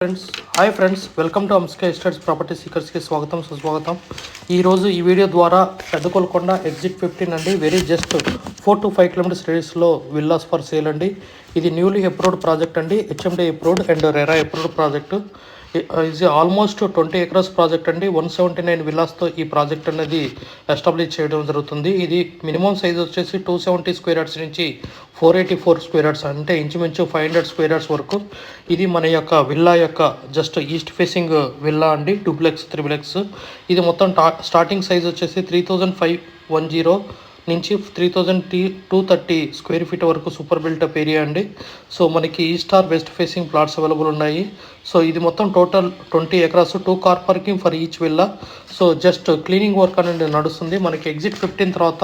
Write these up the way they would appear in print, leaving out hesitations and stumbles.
Friends hi friends welcome to Amske estates property సీకర్స్కి స్వాగతం సుస్వాగతం. ఈరోజు ఈ వీడియో ద్వారా పెద్దకొల్కొండ ఎగ్జిట్ 15 అండి. వెరీ జస్ట్ 4 to 5 కిలోమీటర్స్ రేడియస్లో విల్లాస్ ఫర్ సేల్ అండి. ఇది న్యూలీ అప్రూవ్డ్ ప్రాజెక్ట్ అండి. HMD approved and RERA approved project. ఇది ఆల్మోస్ట్ 20 acres ప్రాజెక్ట్ అండి. 179 విల్లాస్తో ఈ ప్రాజెక్ట్ అనేది ఎస్టాబ్లిష్ చేయడం జరుగుతుంది. ఇది మినిమం సైజ్ వచ్చేసి 270 స్క్వేర్ యార్డ్స్ నుంచి 484 స్క్వేర్ యార్డ్స్, అంటే ఇంచుమించు 500 స్క్వేర్ యార్డ్స్ వరకు. ఇది మన యొక్క విల్లా యొక్క జస్ట్ ఈస్ట్ ఫేసింగ్ విల్లా అండి. Duplex triplex. ఇది మొత్తం స్టార్టింగ్ సైజ్ వచ్చేసి 3510 నుంచి 3230 స్క్వేర్ ఫీట్ వరకు సూపర్ బిల్టప్ ఏరియా అండి. సో మనకి east or west facing plots available ఉన్నాయి. సో ఇది మొత్తం total 20 acres, 2 car parking for each villa. So just cleaning work అనేది నడుస్తుంది. మనకి ఎగ్జిట్ 15 తర్వాత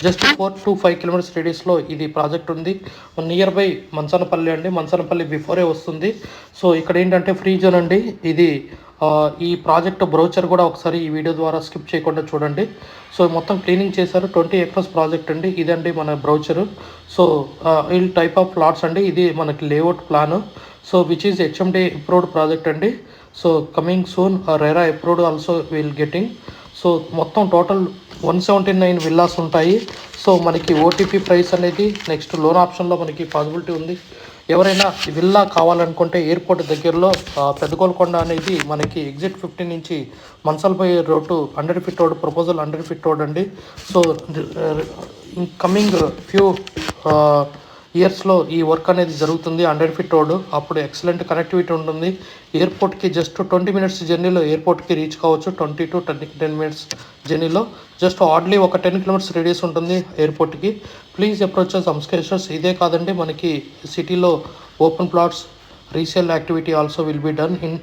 జస్ట్ 4 to 5 కిలోమీటర్స్ రేడియస్లో ఇది ప్రాజెక్ట్ ఉంది. నియర్ బై మంచనపల్లి అండి. మంచనపల్లి బిఫోరే వస్తుంది. సో ఇక్కడ ఏంటంటే ఫ్రీ జోన్ అండి. ఇది ఈ ప్రాజెక్ట్ బ్రౌచర్ కూడా ఒకసారి ఈ వీడియో ద్వారా స్కిప్ చేయకుండా చూడండి. సో మొత్తం క్లీనింగ్ చేశారు. 20 acres ప్రాజెక్ట్ అండి. ఇదండి మన బ్రౌచరు. సో ఈ టైప్ ఆఫ్ ప్లాట్స్ అండి. ఇది మనకి layout plan. So which is HMD approved project అండి. So coming soon RERA approved also will getting. So మొత్తం టోటల్ 179 విల్లాస్ ఉంటాయి. సో మనకి ఓటీపీ ప్రైస్ అనేది నెక్స్ట్ లోన్ ఆప్షన్లో మనకి పాసిబిలిటీ ఉంది. ఎవరైనా విల్లా కావాలనుకుంటే ఎయిర్పోర్ట్ దగ్గరలో పెద్దకొల్కొండ అనేది మనకి ఎగ్జిట్ 15 నుంచి Mansanpally road 100 feet road, proposal 100 feet road అండి. సో కమింగ్ ఫ్యూ ఇయర్స్లో ఈ వర్క్ అనేది జరుగుతుంది. 100 feet రోడ్ అప్పుడు ఎక్సలెంట్ కనెక్టివిటీ ఉంటుంది. ఎయిర్పోర్ట్కి జస్ట్ 20 minutes జర్నీలో ఎయిర్పోర్ట్కి రీచ్ కావచ్చు. 20 to 10 minutes జర్నీలో జస్ట్ హార్డ్లీ ఒక 10 kilometers రేడియస్ ఉంటుంది ఎయిర్పోర్ట్కి. ప్లీజ్ అప్రోచ్ అంస్కేషర్స్. ఇదే కాదండి, మనకి సిటీలో open plots resale activity also will be done in